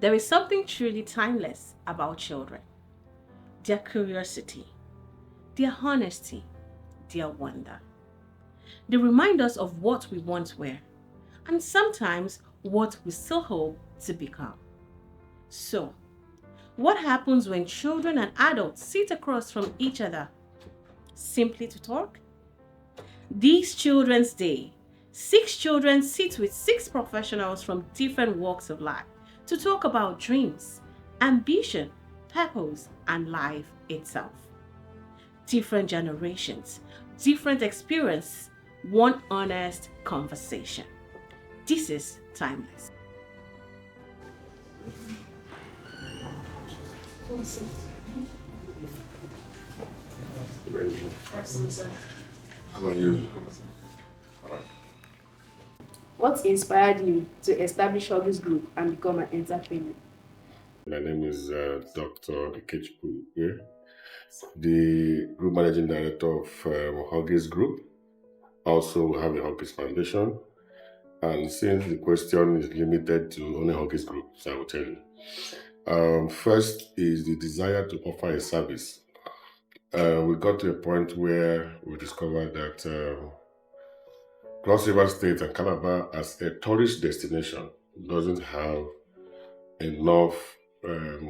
There is something truly timeless about children. Their curiosity, their honesty, their wonder. They remind us of what we once were, and sometimes what we still hope to become. So, what happens when children and adults sit across from each other simply to talk? This Children's Day, 6 children sit with 6 professionals from different walks of life to talk about dreams, ambition, purpose, and life itself. Different generations, different experience, one honest conversation. This is timeless. How are you? What inspired you to establish Hobbies Group and become an entrepreneur? My name is Dr. Ikechukwu, the Group Managing Director of Huggies Group. Also have a Huggies Foundation. And since the question is limited to only Huggies Group, so I will tell you. First is the desire to offer a service. We got to a point where we discovered that Cross River State and Calabar as a tourist destination doesn't have enough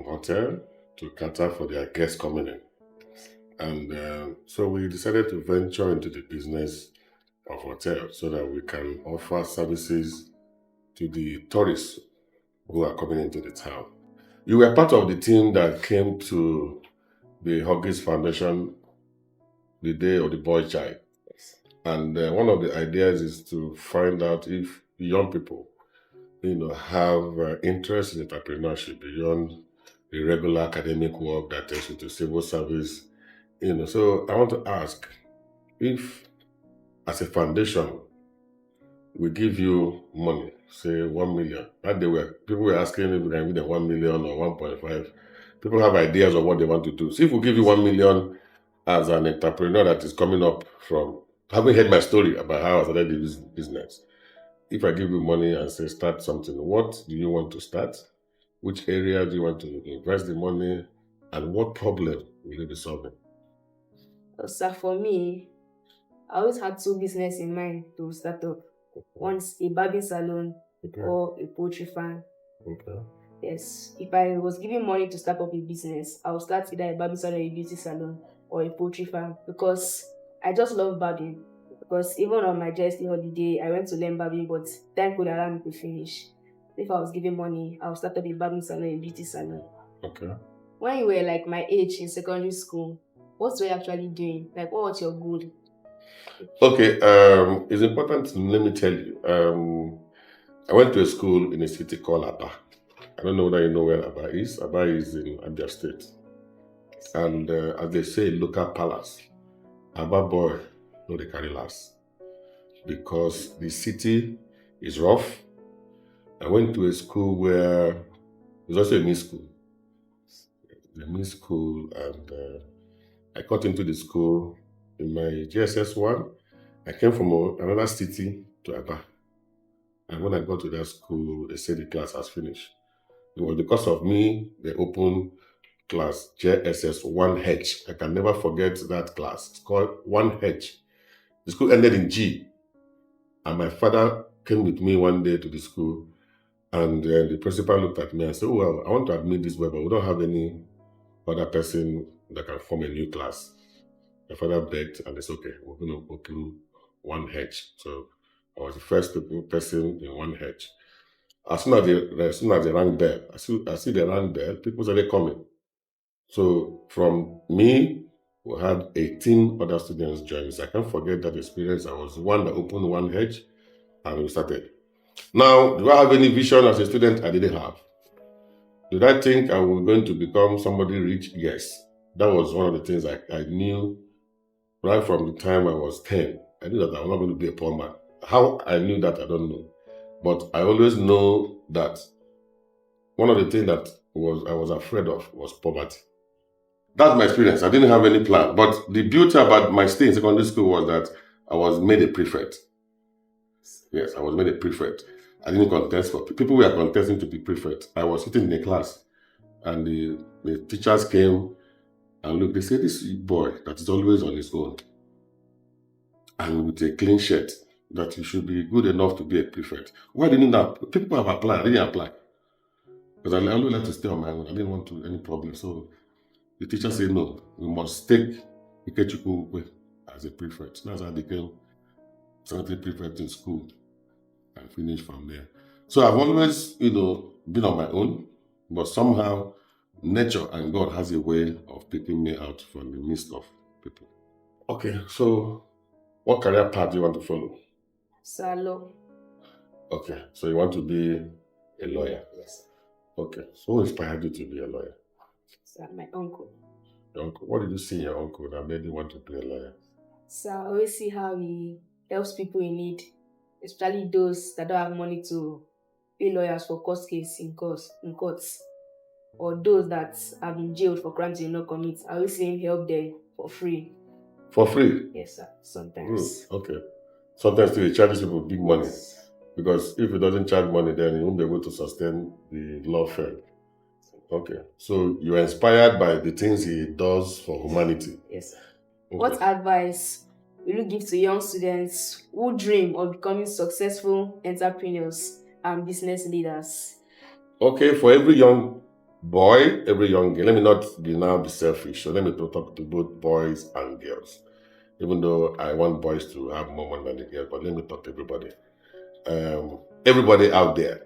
hotel to cater for their guests coming in. And so we decided to venture into the business of hotels so that we can offer services to the tourists who are coming into the town. You were part of the team that came to the Huggies Foundation the day of the boy child. And one of the ideas is to find out if young people, have interest in entrepreneurship beyond the regular academic work that takes you to civil service. So I want to ask if, as a foundation, we give you money, say 1 million. That day people were asking if we can give them 1 million or 1.5. People have ideas of what they want to do. So if we give you 1 million as an entrepreneur that is coming up from having heard my story about how I started this business, if I give you money and say start something, what do you want to start? Which area do you want to invest the money? And what problem will you be solving? So for me, I always had 2 business in mind to start up. One's a barbing salon or a poultry farm. Okay. Yes, if I was given money to start up a business, I would start either a barbing salon, a beauty salon, or a poultry farm because I just love barbing. Because even on my JST holiday, I went to learn barbing, but time could allow me to finish. If I was given money, I would start up a barbing salon, a beauty salon. Okay. When you were like my age in secondary school, what were you actually doing? Like, what was your goal? Okay, it's important, let me tell you. I went to a school in a city called Aba. I don't know whether you know where Aba is. Aba is in Abia State. And as they say, local palace. Aba boy, no they carry last. Because the city is rough. I went to a school where it was also a mixed school. A mixed school, and I got into the school in my GSS 1. I came from another city to Aba. And when I got to that school, they said the class has finished. It was because of me, they opened class JSS 1H. I can never forget that class. It's called 1H. The school ended in G. And my father came with me one day to the school, and the principal looked at me and said, well, I want to admit this boy, but we don't have any other person that can form a new class. My father begged, and they said, okay, we're going to open 1H. So I was the first person in 1H. As soon as they rang bell, I see the rang bell, people started coming. So from me, we had 18 other students join us. I can't forget that experience. I was the one that opened 1H, and we started. Now, do I have any vision as a student? I didn't have. Did I think I was going to become somebody rich? Yes. That was one of the things I knew right from the time I was 10. I knew that I was not going to be a poor man. How I knew that, I don't know. But I always know that one of the things that I was afraid of was poverty. That's my experience. I didn't have any plan. But the beauty about my stay in secondary school was that I was made a prefect. Yes, I was made a prefect. I didn't contest for people were contesting to be prefect. I was sitting in a class, and the teachers came and look. They said, "This boy that is always on his own and with a clean shirt, that he should be good enough to be a prefect. Why didn't that? People have applied. I didn't apply because I always like to stay on my own. I didn't want to any problem. So the teacher said, no, we must take Ikechukwu as a prefect. That's how I became sanitary prefect in school and finished from there. So I've always, been on my own, but somehow nature and God has a way of picking me out from the midst of people. Okay, so what career path do you want to follow? Salo. Okay, so you want to be a lawyer? Yes. Okay, so who inspired you to be a lawyer? Sir, my uncle. Your uncle. What did you see in your uncle that made you want to be a lawyer? So I always see how he helps people in need, especially those that don't have money to pay lawyers for court case in courts, or those that have been jailed for crimes they did not commit. I always see him help them for free. For free? Yes, sir. Sometimes. Good. Okay. Sometimes he charges people big money. Because if he doesn't charge money, then he won't be able to sustain the law firm. Okay. So you're inspired by the things he does for humanity. Yes, sir. Okay. What advice will you give to young students who dream of becoming successful entrepreneurs and business leaders? Okay, for every young boy, every young girl, let me not be selfish. So let me talk to both boys and girls. Even though I want boys to have more money than the girls, but let me talk to everybody. Everybody out there,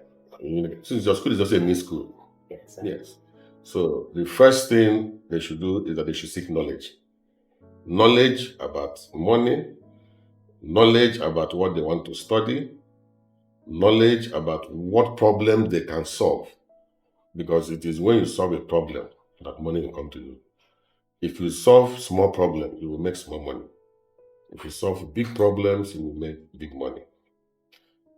since your school is also a mid school. Yes, sir. Yes. So the first thing they should do is that they should seek knowledge. Knowledge about money, knowledge about what they want to study, knowledge about what problems they can solve. Because it is when you solve a problem that money will come to you. If you solve small problems, you will make small money. If you solve big problems, you will make big money.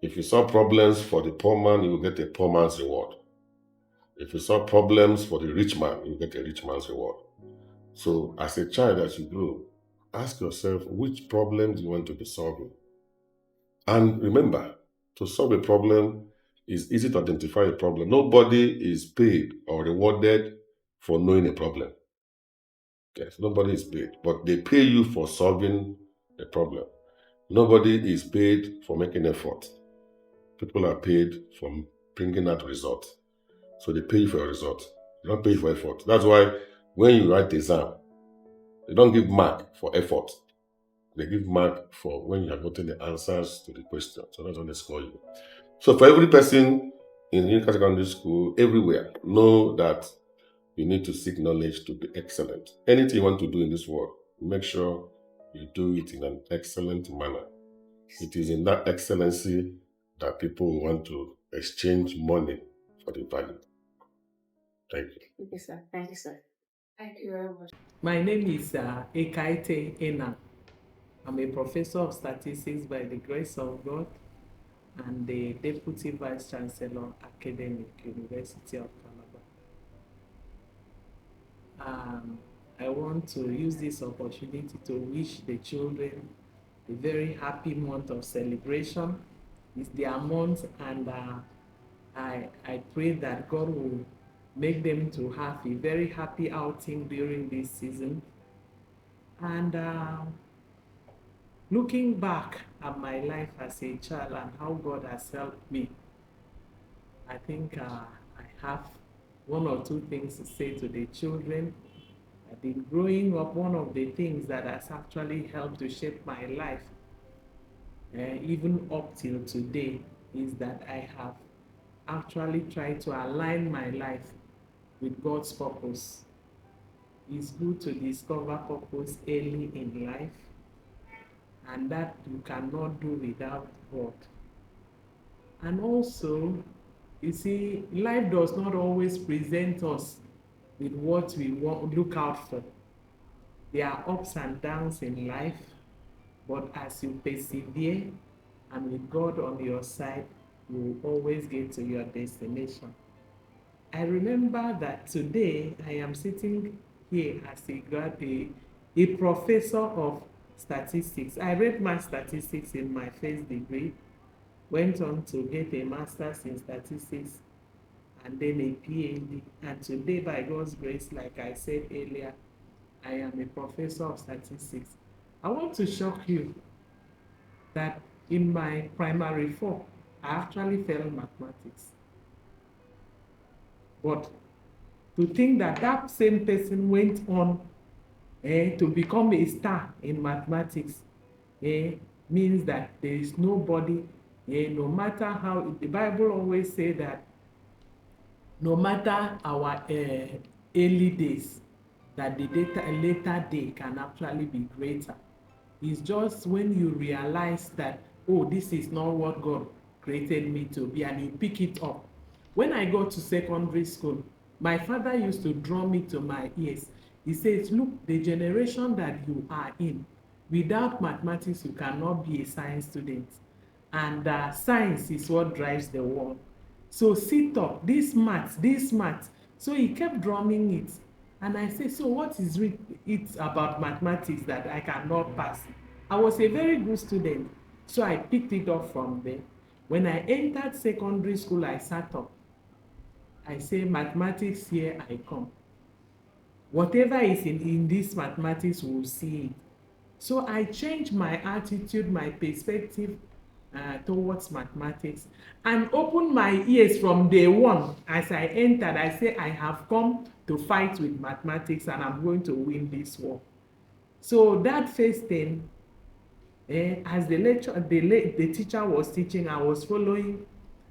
If you solve problems for the poor man, you will get a poor man's reward. If you solve problems for the rich man, you will get a rich man's reward. So as a child, as you grow, ask yourself, which problem do you want to be solving? And remember, to solve a problem is easy to identify a problem. Nobody is paid or rewarded for knowing a problem. Yes, nobody is paid, but they pay you for solving a problem. Nobody is paid for making effort. People are paid for bringing out results. So they pay you for a result. They don't pay you for effort. That's why when you write the exam, they don't give mark for effort. They give mark for when you have gotten the answers to the question. So that's when they score you. So for every person in UNICAL Secondary School, everywhere, know that you need to seek knowledge to be excellent. Anything you want to do in this world, make sure you do it in an excellent manner. It is in that excellency that people want to exchange money for the value. Thank you. Thank you, sir. Thank you, sir. Thank you very much. My name is Ekaite Ena. I'm a professor of statistics by the grace of God and the Deputy Vice Chancellor, Academic, University of Calabar. I want to use this opportunity to wish the children a very happy month of celebration. It's their month, and I pray that God will make them to have a very happy outing during this season. And looking back at my life as a child and how God has helped me, I think I have one or two things to say to the children. I think growing up, one of the things that has actually helped to shape my life, even up till today, is that I have actually tried to align my life with God's purpose. It's good to discover purpose early in life, and that you cannot do without God. And also, you see, life does not always present us with what we want, look out for. There are ups and downs in life, but as you persevere and with God on your side, you will always get to your destination. I remember that today I am sitting here as a professor of statistics. I read my statistics in my first degree, went on to get a master's in statistics and then a PhD. And today, by God's grace, like I said earlier, I am a professor of statistics. I want to shock you that in my primary four, I actually failed mathematics. But to think that that same person went on to become a star in mathematics means that there is nobody, no matter how, the Bible always say that no matter our early days, that the later day can actually be greater. It's just when you realize that, oh, this is not what God created me to be, and you pick it up. When I got to secondary school, my father used to draw me to my ears. He says, look, the generation that you are in, without mathematics, you cannot be a science student. And science is what drives the world. So sit up, this math, this math. So he kept drumming it. And I said, so what is it about mathematics that I cannot pass? I was a very good student. So I picked it up from there. When I entered secondary school, I sat up. I say, mathematics, here I come. Whatever is in this mathematics, we'll see it. So I changed my attitude, my perspective towards mathematics, and opened my ears from day one. As I entered, I say, I have come to fight with mathematics and I'm going to win this war. So that first thing, as the teacher was teaching, I was following.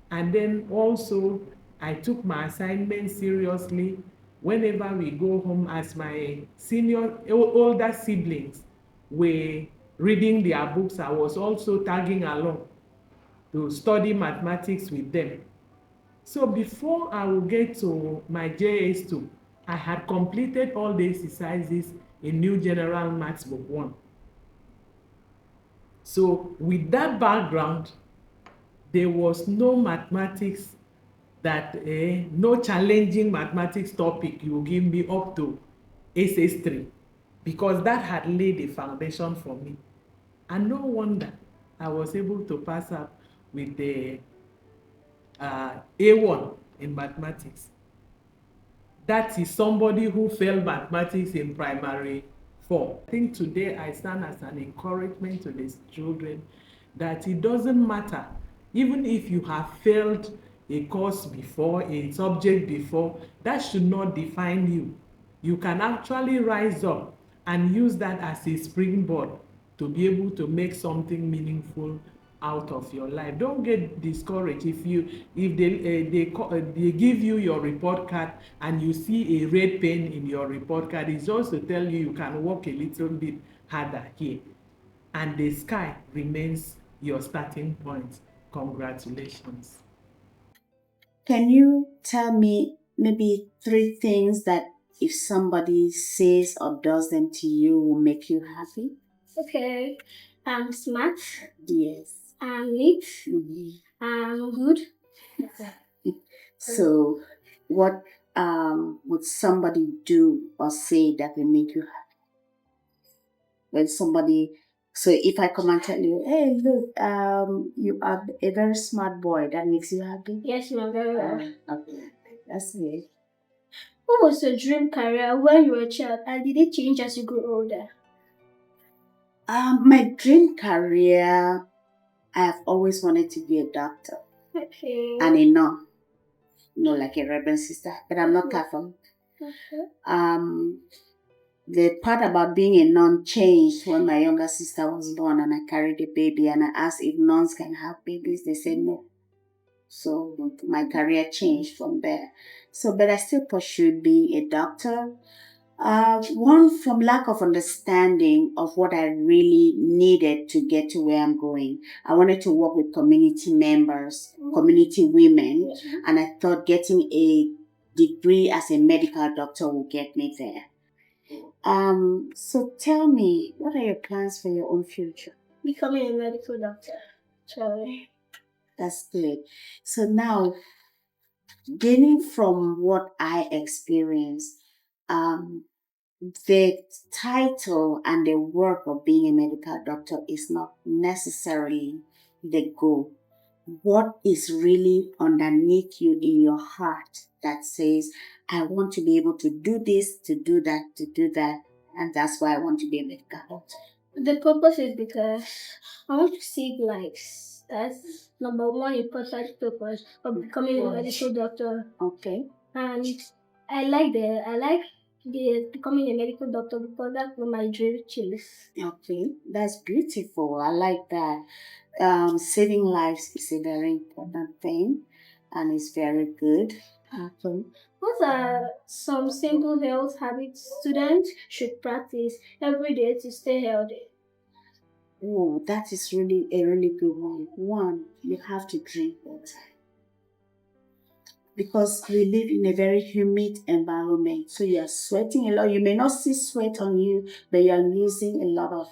And then also, I took my assignment seriously. Whenever we go home, as my older siblings were reading their books, I was also tagging along to study mathematics with them. So before I will get to my JS2, I had completed all the exercises in New General Maths Book 1. So with that background, there was no mathematics no challenging mathematics topic you give me up to SS3, because that had laid the foundation for me. And no wonder I was able to pass up with the A1 in mathematics. That is somebody who failed mathematics in primary 4. I think today I stand as an encouragement to these children that it doesn't matter, even if you have failed a course before, a subject before, that should not define you. You can actually rise up and use that as a springboard to be able to make something meaningful out of your life. Don't get discouraged if they give you your report card and you see a red pen in your report card. It's just to tell you can work a little bit harder here, and the sky remains your starting point. Congratulations. Can you tell me maybe 3 things that if somebody says or does them to you will make you happy? Okay. I'm smart. Yes. I'm neat. Mm-hmm. I'm good. So, what would somebody do or say that will make you happy? When somebody, so if I come and tell you, hey, look, you are a very smart boy, that makes you happy? Yes, you are very well. Okay, that's great. What was your dream career when you were a child, and did it change as you grew older? My dream career, I have always wanted to be a doctor. Okay. And a nun. Like a Reverend sister, but I'm not Catholic. Okay. The part about being a nun changed when my younger sister was born and I carried a baby, and I asked if nuns can have babies. They said no. So my career changed from there. So, but I still pursued being a doctor. One, from lack of understanding of what I really needed to get to where I'm going. I wanted to work with community members, community women, and I thought getting a degree as a medical doctor would get me there. So tell me, what are your plans for your own future? Becoming a medical doctor. Sorry. That's good. So now, gaining from what I experienced, the title and the work of being a medical doctor is not necessarily the goal. what is really underneath you in your heart that says, I want to be able to do this, to do that, and that's why I want to be a medical doctor. The purpose is because I want to save lives. That's number one important purpose of becoming a medical doctor. Okay. And I like the becoming a medical doctor because that's what my dream is. Okay, that's beautiful. I like that. Saving lives is a very important thing, and it's very good. Okay. What are some simple health habits students should practice every day to stay healthy? Oh, that is really a really good one. One, you have to drink water. Because we live in a very humid environment, so you are sweating a lot. You may not see sweat on you, but you are losing a lot of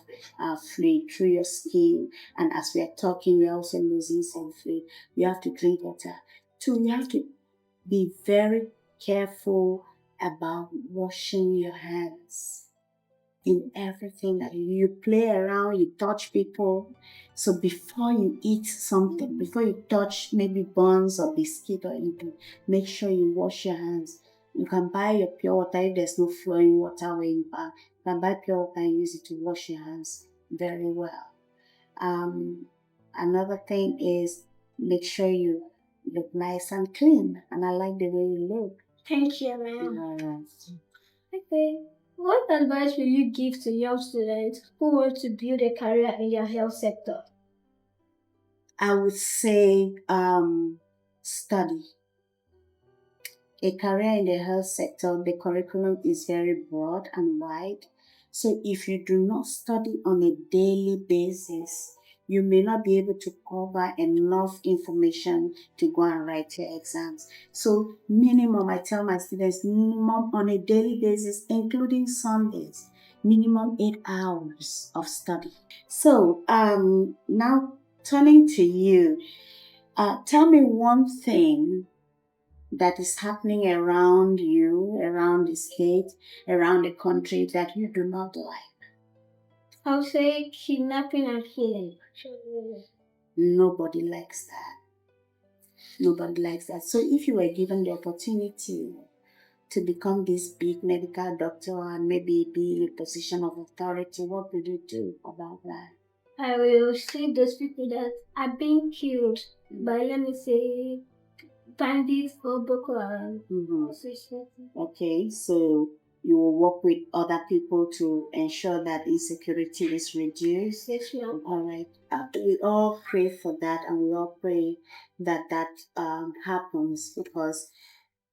fluid through your skin. And as we are talking, we are also losing some fluid. You have to drink water. Two, you have to be very careful about washing your hands in everything that you play around, you touch people. So before you eat something, before you touch maybe buns or biscuit or anything, make sure you wash your hands. You can buy your pure water if there's no flowing water where you buy. You can buy pure water and use it to wash your hands very well. Another thing is make sure you look nice and clean. And I like the way you look. Thank you, ma'am. Okay. What advice will you give to young students who want to build a career in your health sector? I would say study. A career in the health sector, the curriculum is very broad and wide. So if you do not study on a daily basis, you may not be able to cover enough information to go and write your exams. So minimum, I tell my students, minimum on a daily basis, including Sundays, minimum 8 hours of study. So now turning to you, tell me one thing that is happening around you, around the state, around the country that you do not like. I'll say kidnapping and killing. Nobody likes that. Nobody likes that. So if you were given the opportunity to become this big medical doctor and maybe be in a position of authority, what would you do about that? I will save those people that are being killed by, let me say, bandits or Boko Haram. Okay, so you will work with other people to ensure that insecurity is reduced. Yes, ma'am. All right. We all pray for that, and we all pray that happens, because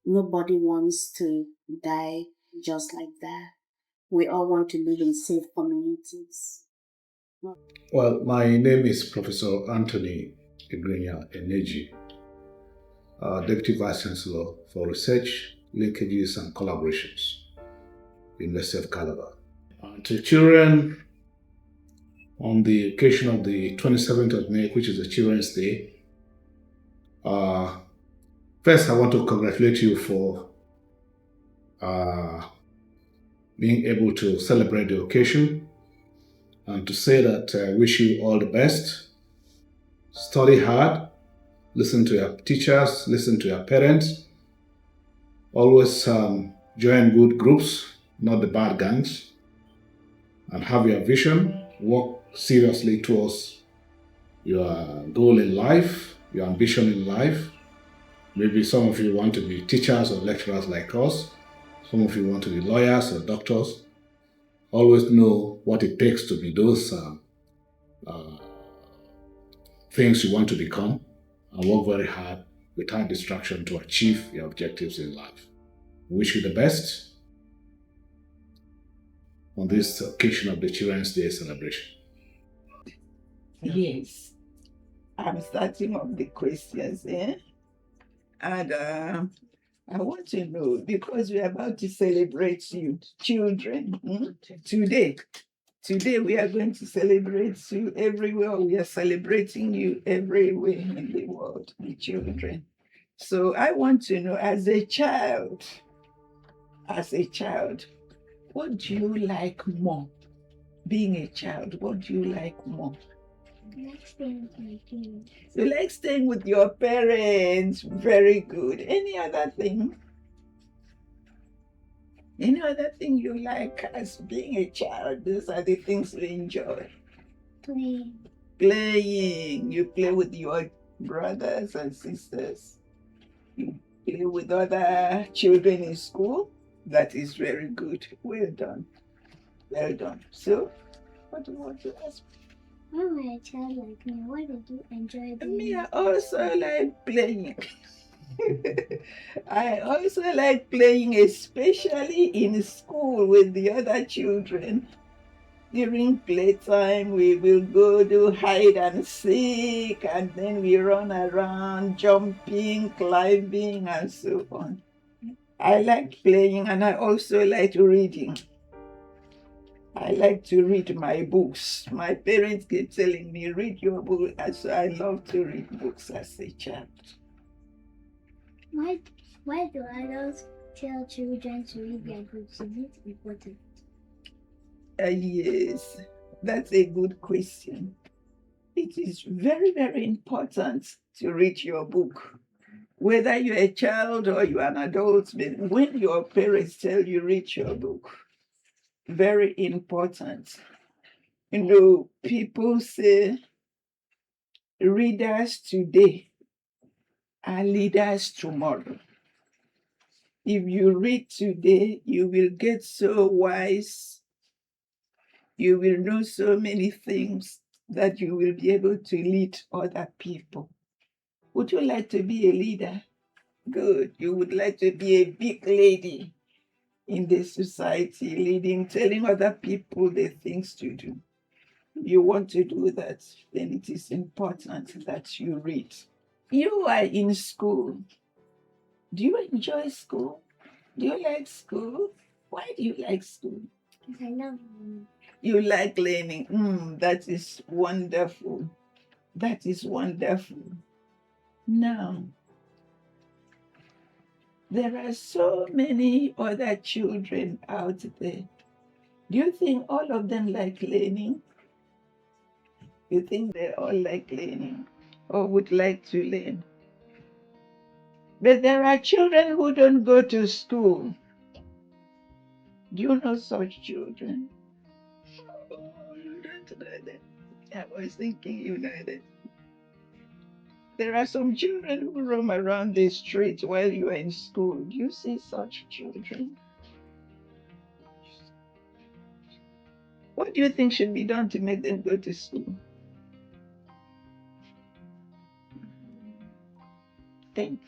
nobody wants to die just like that. We all want to live in safe communities. Well, my name is Professor Anthony Igrinya Eneji, Deputy Vice Chancellor for Research, Linkages and Collaborations, University of Calabar. To children, on the occasion of the 27th of May, which is the Children's Day, first I want to congratulate you for being able to celebrate the occasion, and to say that I wish you all the best. Study hard, listen to your teachers, listen to your parents. Always join good groups, not the bad gangs, and have your vision. Work seriously towards your goal in life, your ambition in life. Maybe some of you want to be teachers or lecturers like us. Some of you want to be lawyers or doctors. Always know what it takes to be those things you want to become, and work very hard without distraction to achieve your objectives in life. Wish you the best on this occasion of the Children's Day celebration. Yes, I'm starting off the questions, and I want to know, because we're about to celebrate you, children, today. Today we are going to celebrate you everywhere. We are celebrating you everywhere in the world, the children. So I want to know, as a child, what do you like more? Being a child, what do you like more? Next thing I do. You like staying with your parents. Very good. Any other thing? Any other thing you like as being a child? Those are the things you enjoy. Playing. Playing. You play with your brothers and sisters. You play with other children in school. That is very good. Well done. Well done. So, what do you want to ask? When we're a child like me, why did you enjoy doing Me, I it? also like playing. I also like playing, especially in school with the other children. During playtime, we will go do hide and seek, and then we run around, jumping, climbing, and so on. I like playing, and I also like reading. I like to read my books. My parents keep telling me, read your book, and so I love to read books as a child. Why do adults tell children to read their books? Is it important? Yes, that's a good question. It is very, very important to read your book. Whether you're a child or you're an adult, but when your parents tell you read your book, very important. You know, people say readers today are leaders tomorrow. If you read today, you will get so wise. You will know so many things that you will be able to lead other people. Would you like to be a leader? Good. You would like to be a big lady in the society, leading, telling other people the things to do. You want to do that, then it is important that you read. You are in school. Do you enjoy school? Do you like school? Why do you like school? Because I love reading. You like learning. That is wonderful. That is wonderful. Now, there are so many other children out there. Do you think all of them like learning? You think they all like learning or would like to learn? But there are children who don't go to school. Do you know such children? Oh, you don't know them. I was thinking you know them. There are some children who roam around the street while you are in school. Do you see such children? What do you think should be done to make them go to school? Think.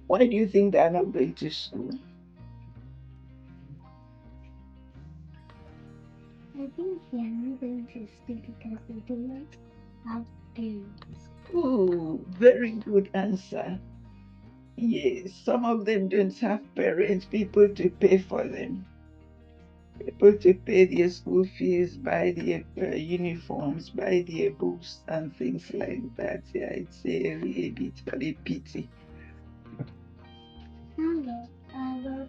Why do you think they are not going to school? I think they are not going to school because they do not have parents. Oh, very good answer. Yes, some of them don't have parents, people to pay for them. People to pay their school fees, buy their uniforms, buy their books and things like that. Yeah, it's a really bit of a pity. Now I will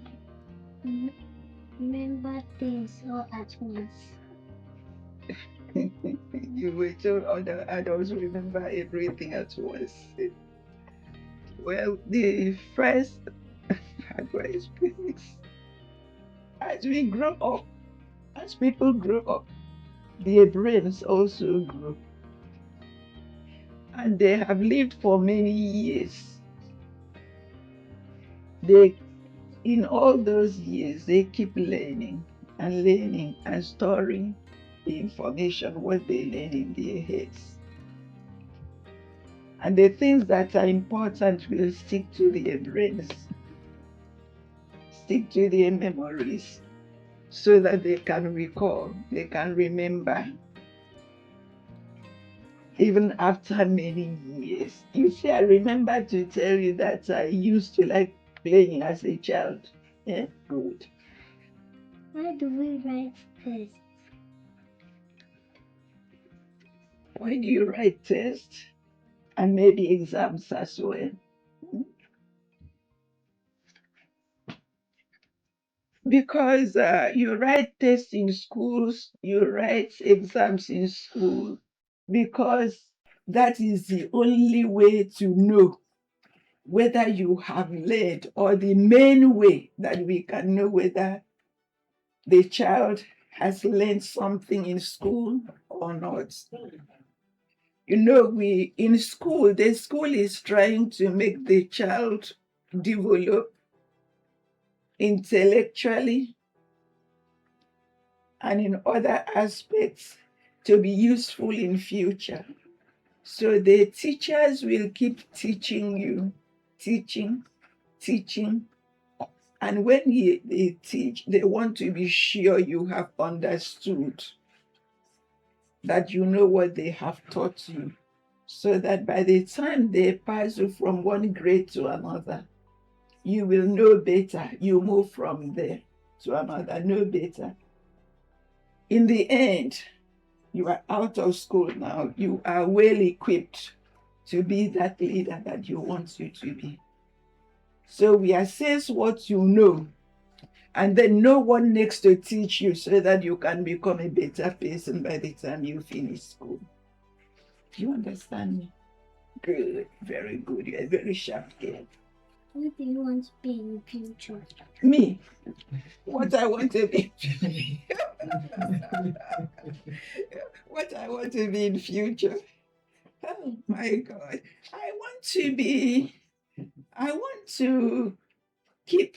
remember things all at once. You were told other adults remember everything at once. Well, the first advice is as we grow up, as people grow up, their brains also grow. And they have lived for many years. In all those years, they keep learning and storing the information, what they learn in their heads. And the things that are important will stick to their brains, stick to their memories, so that they can recall, they can remember, even after many years. You see, I remember to tell you that I used to like playing as a child. Yeah, good. Why do we write tests? Why do you write tests and maybe exams as well? because you write tests in schools, you write exams in school, because that is the only way to know whether you have learned, or the main way that we can know whether the child has learned something in school or not. We in school, the school is trying to make the child develop intellectually and in other aspects to be useful in future. So the teachers will keep teaching you, teaching, and when they teach, they want to be sure you have understood, that you know what they have taught you, so that by the time they pass you from one grade to another, you will know better. You move from there to another, know better. In the end, you are out of school now. You are well equipped to be that leader that you want you to be. So we assess what you know, and then know what next to teach you, so that you can become a better person by the time you finish school. Do you understand me? Good, very good. You're a very sharp girl. What do you want to be in the future? Me? What I want to be. What I want to be in future. Oh my God. I want to keep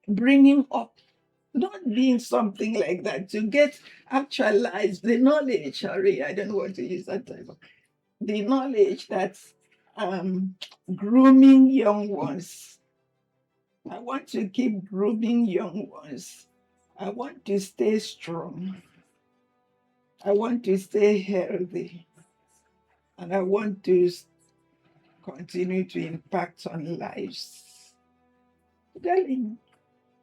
bringing up, not being something like that, to get actualized the knowledge. Sorry, I don't want to use that type of, the knowledge that's grooming young ones. I want to keep grooming young ones. I want to stay strong. I want to stay healthy. And I want to continue to impact on lives. Darling,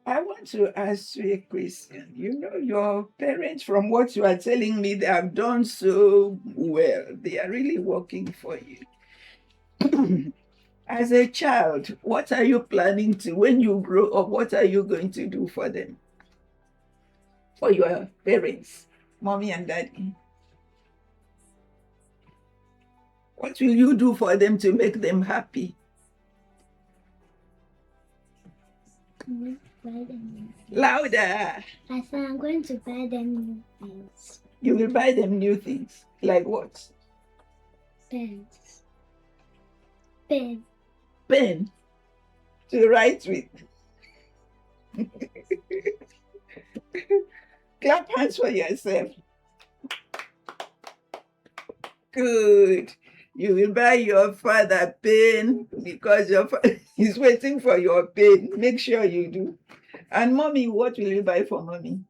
I want to ask you a question. Your parents, from what you are telling me, they have done so well. They are really working for you. As a child, what are you planning to, when you grow up, what are you going to do for them? For your parents, mommy and daddy? What will you do for them to make them happy? Buy them new things. Louder. I said I'm going to buy them new things. You will buy them new things. Like what? Pens. Pen to write with. Clap hands for yourself. Good. You will buy your father pen, because your father is waiting for your pen. Make sure you do. And mommy, what will you buy for mommy?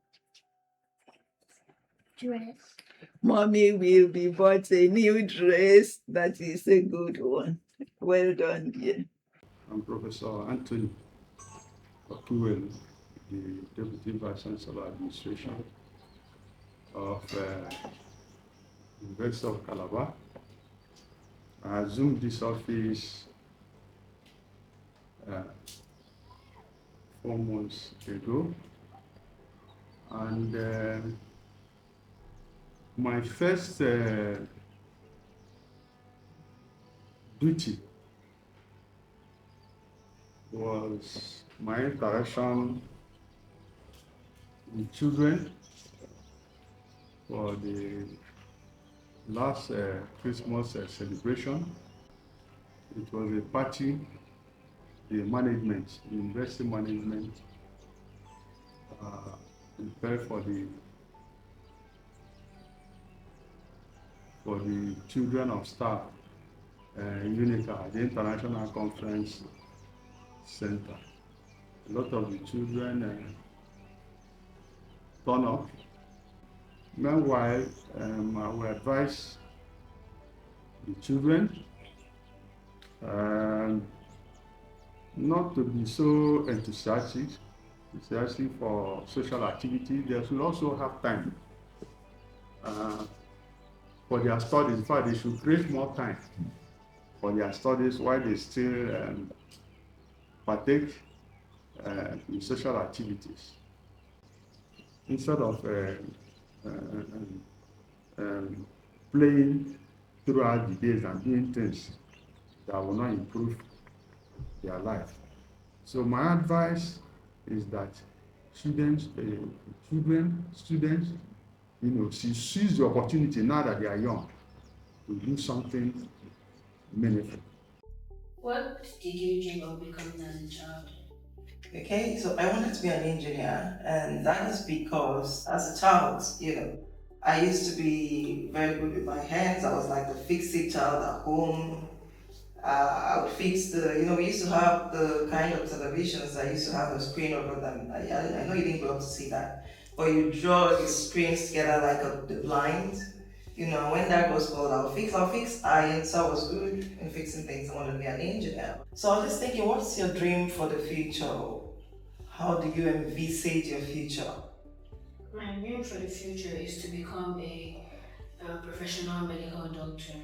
Dress. Mommy will be bought a new dress. That is a good one. Well done, dear. I'm Professor Anthony Okuwelu, the Deputy Vice Chancellor Administration of University of Calabar. I assumed this office 4 months ago, and my first duty was my interaction with children for the last Christmas celebration. It was a party the management, the university management, prepared for the children of staff, UNICAL, the International Conference Center. A lot of the children turn up. Meanwhile, I will advise the children not to be so enthusiastic for social activity. They should also have time for their studies. In fact, they should create more time for their studies while they still partake in social activities instead of playing throughout the days and doing things that will not improve their life. So my advice is that students, should seize the opportunity now that they are young to do something meaningful. What did you dream of becoming as a child? Okay, so I wanted to be an engineer, and that is because as a child, I used to be very good with my hands. I was like the fix-it child at home. I would fix we used to have the kind of televisions that used to have a screen over them. I know you didn't grow up to see that, but you draw the screens together like the blind. When that was called, I'll fix. So I was good in fixing things. I wanted to be an engineer. So I was just thinking, what's your dream for the future? How do you envisage your future? My dream for the future is to become a professional medical doctor.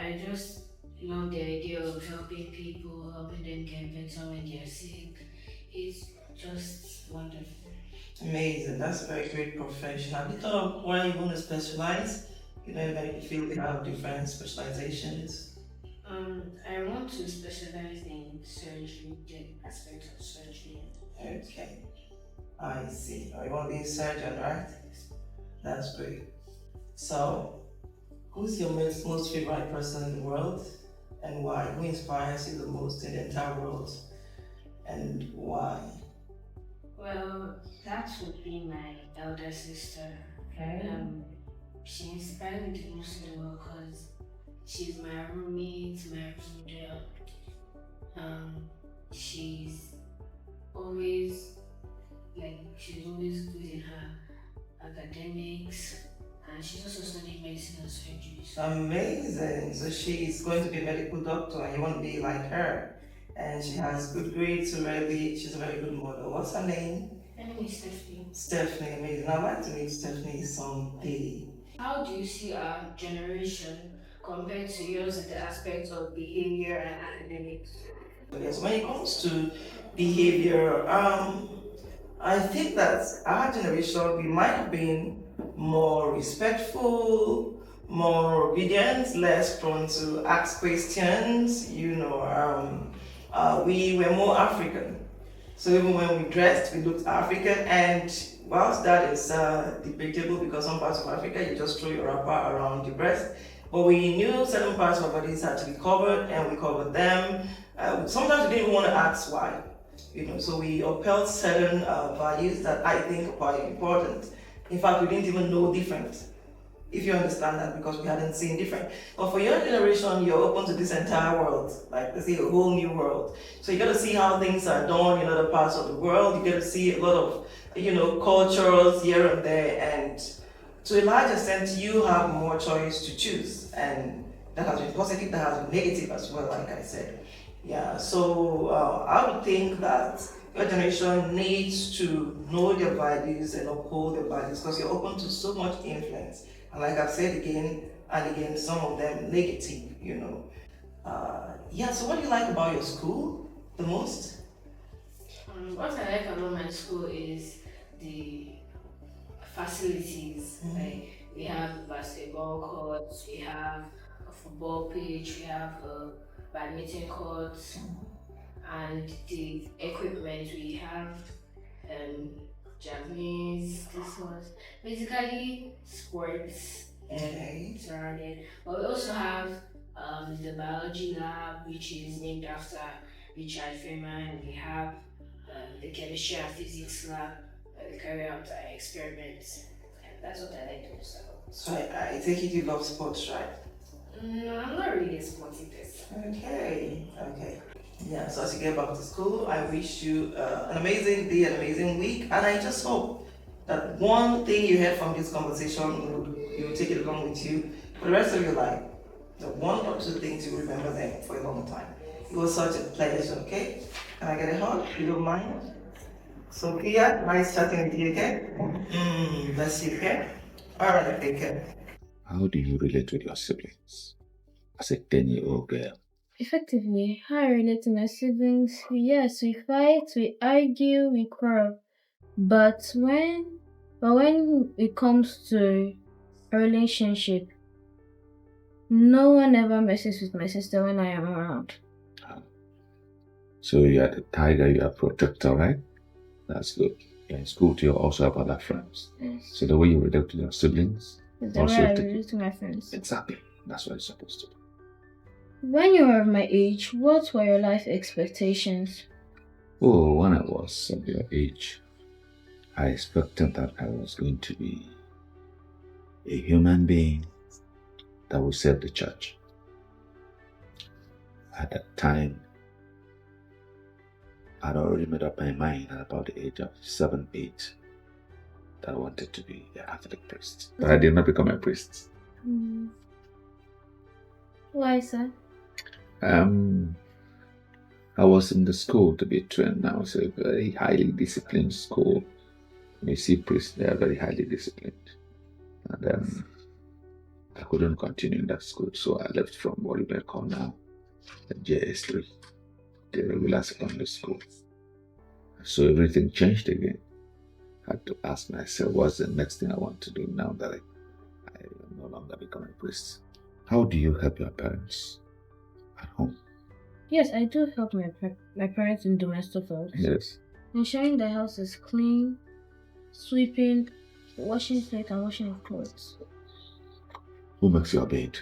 I just love the idea of helping people, helping them get better when they're sick. It's just wonderful. Amazing. That's a very great profession. Have you thought of where you want to specialize? In any field, they have different specializations. I want to specialize in surgery, the aspect of surgery. Okay. I see. You want to be a surgeon, right? That's great. So, who's your most favorite person in the world and why? Who inspires you the most in the entire world and why? Well, that would be my elder sister. Okay. She inspires me the most in the world because she's my roommate, my model. She's always good in her academics, and she's also studying medicine and surgery. Amazing. So she's going to be a medical doctor and you want to be like her. And she has good grades already. She's a very good model. What's her name? Her name is Stephanie. Stephanie, amazing. I'd like to meet Stephanie someday. How do you see our generation compared to yours in the aspects of behavior and academics? Yes, when it comes to behavior, I think that our generation, we might have been more respectful, more obedient, less prone to ask questions, we were more African. So even when we dressed, we looked African, and whilst that is debatable because some parts of Africa, you just throw your wrapper around your breast, but we knew certain parts of our bodies had to be covered, and we covered them. Sometimes we didn't even want to ask why. So we upheld certain values that I think are quite important. In fact, we didn't even know different, if you understand that, because we hadn't seen different. But for your generation, you're open to this entire world, like let's say a whole new world. So you got to see how things are done in other parts of the world. You got to see a lot of, cultures here and there, and to a large extent, you have more choice to choose, and that has been positive, that has been negative as well, like I said. Yeah, so I would think that your generation needs to know their values and uphold their values because you're open to so much influence. And like I've said again and again, some of them negative, So what do you like about your school the most? What I like about my school is the facilities. Like we have basketball courts, we have a football pitch, we have a badminton courts, and the equipment we have javelins, this was basically sports surrounded. But we also have the biology lab, which is named after Richard Feynman. We have the chemistry and physics lab, where we carry out experiments. And that's what I like to do. So I take it you love sports, right? No, I'm not really a sporty person. Okay. Yeah, so as you get back to school, I wish you an amazing day, an amazing week, and I just hope that one thing you heard from this conversation, you will take it along with you for the rest of your life. The one or two things you remember them for a long time. It was such a pleasure, okay? Can I get a hug? You don't mind? Sophia, nice chatting with you, okay? Bless you, okay? Alright, take care. How do you relate with your siblings? As a 10-year-old girl, Effectively, how I relate to my siblings, yes, we fight, we argue, we quarrel. But when it comes to a relationship, no one ever messes with my sister when I am around. So you are the tiger, you are protector, right? That's good. In school, you also have other friends. Yes. So the way you relate to your siblings, It's the way I relate to my friends. Exactly. That's what it's supposed to be. When you were of my age, what were your life expectations? Oh, when I was of your age, I expected that I was going to be a human being that would serve the church. At that time, I'd already made up my mind at about the age of 7, 8 that I wanted to be a Catholic priest. But I did not become a priest. Why, sir? I was in the school to be trained. I was a very highly disciplined school. You see priests, they are very highly disciplined. And I couldn't continue in that school, so I left from what you may call now the JS3, the regular secondary school. So everything changed again. I had to ask myself, what's the next thing I want to do now that I no longer become a priest? How do you help your parents at home? Yes, I do help my parents in domestic work. Yes. Ensuring the house is clean, sweeping, washing plate and washing clothes. Who makes your bed?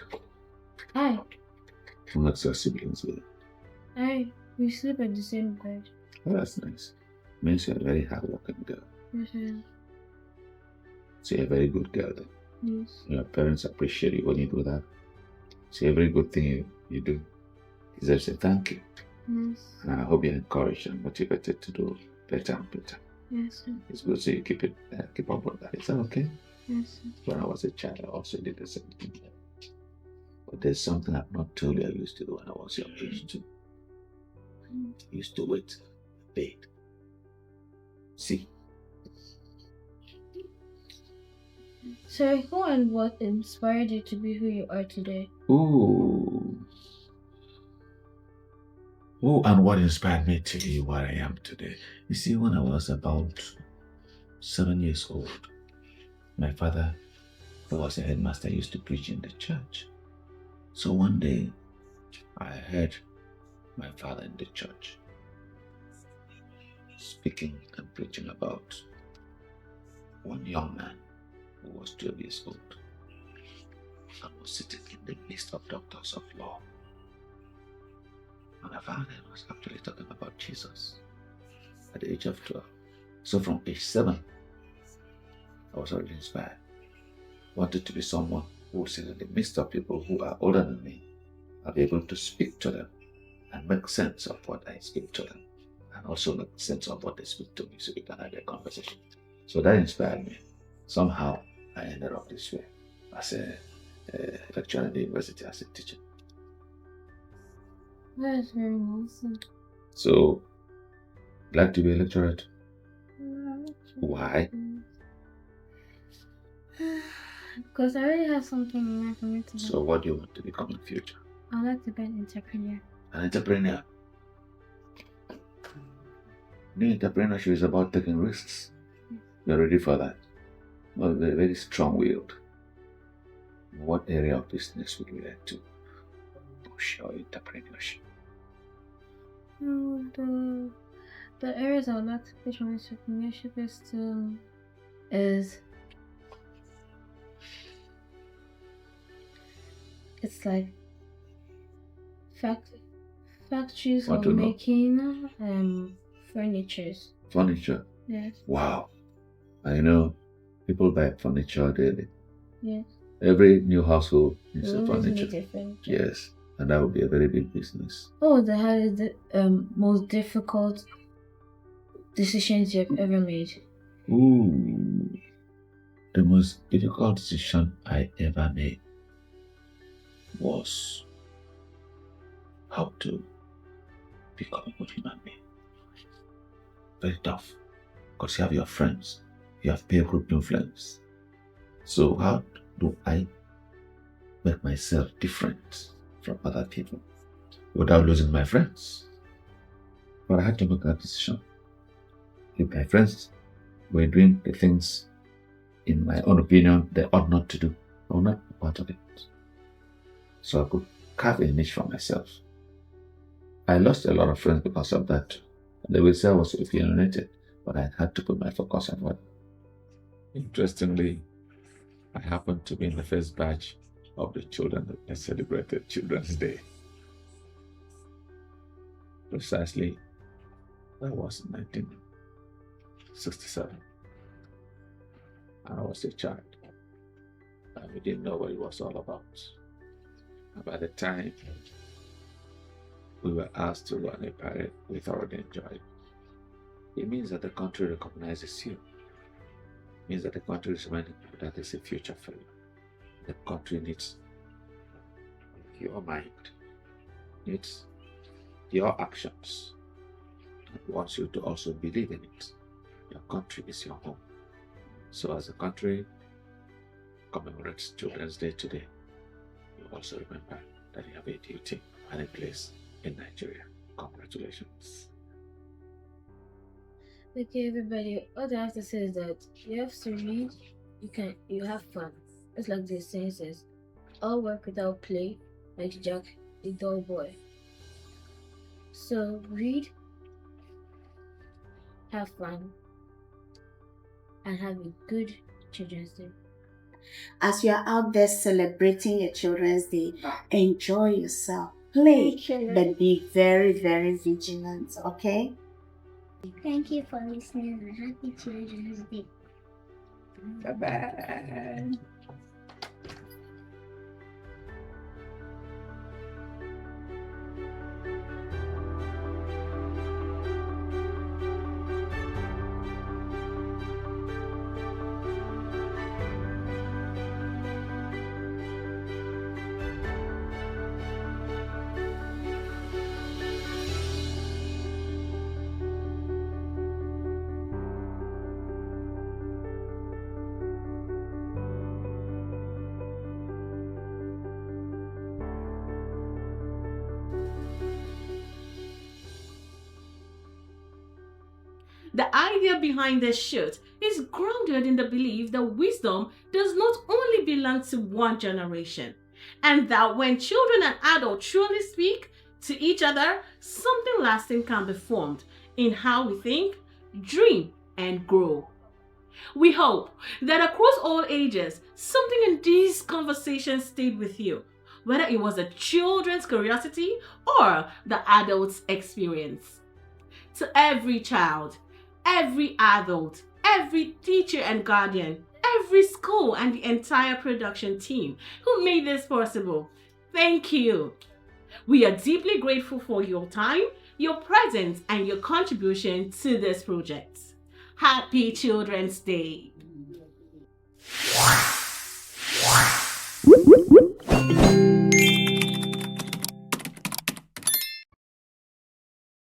I. Who makes your siblings' bed? We sleep at the same bed. Oh, that's nice. Means you're a very hardworking girl. Yes, I am. So you're a very good girl then. Yes. Your parents appreciate you when you do that. So every good thing you do deserves a thank you. Yes. And I hope you're encouraged and motivated to do better and better. Yes, sir. It's good, so you keep up with that. Is that okay? Yes, sir. When I was a child, I also did the same thing. But there's something I've not told you I used to do when I was your age too. I used to wait, bed. See. So, who and what inspired you to be who you are today? Ooh. Who and what inspired me to be what I am today? You see, when I was about 7 years old, my father, who was a headmaster, used to preach in the church. So one day, I heard my father in the church speaking and preaching about one young man who was 12 years old and was sitting in the midst of doctors of law. And I found he was actually talking about Jesus at the age of 12. So from age 7, I was already inspired. Wanted to be someone who would sit in the midst of people who are older than me. I'll be able to speak to them and make sense of what I speak to them, and also make sense of what they speak to me so we can have a conversation. So that inspired me. Somehow I ended up this way as a lecturer in the university, as a teacher. That is very nice. So, glad to be a lecturer. Why? Because I already have something in mind for me to do. So what do you want to become in the future? I'd like to be an entrepreneur. An entrepreneur? New entrepreneurship is about taking risks. You're ready for that? Well, very, very strong-willed. What area of business would you like to push your entrepreneurship? The areas I would like to push my entrepreneurship is it's like factories of making furnitures. Furniture? Yes. Wow. I know people buy furniture daily. Yes. Every new household needs a furniture. Yes. And that would be a very big business. What was the most difficult decisions you've ever made? Ooh. The most difficult decision I ever made was how to become a good human being. Very tough. Because you have your friends, you have peer group influence. So how do I make myself different from other people? without losing my friends. But I had to make that decision. If my friends were doing the things, in my own opinion, they ought not to do, I will not be part of it. So I could carve a niche for myself. I lost a lot of friends because of that. They will say I was opinionated, but I had to put my focus on what. Interestingly, I happened to be in the first batch of the children that celebrated Children's Day. Precisely, that was 1967. I was a child, and we didn't know what it was all about. And by the time we were asked to run a parade, we thoroughly enjoyed it. It means that the country recognizes you. It means that the country is reminding people that there's a future for you. The country needs your mind, needs your actions, and wants you to also believe in it. Your country is your home. So as the country commemorates Children's Day today, you also remember that you have a duty and a place in Nigeria. Congratulations. Okay, everybody, what I have to say is that you have to read, you have fun. It's like the saying says, all work without play makes Jack a dull boy. So read, have fun, and have a good Children's Day. As you are out there celebrating your Children's Day, enjoy yourself. Play, but be very, very vigilant, okay? Thank you for listening and happy Children's Day. Bye-bye. The idea behind this shoot is grounded in the belief that wisdom does not only belong to one generation, and that when children and adults truly speak to each other, something lasting can be formed in how we think, dream, and grow. We hope that across all ages, something in these conversations stayed with you, whether it was a children's curiosity or the adult's experience. To every child, every adult, every teacher and guardian, every school, and the entire production team who made this possible, thank you. We are deeply grateful for your time, your presence, and your contribution to this project. Happy Children's Day.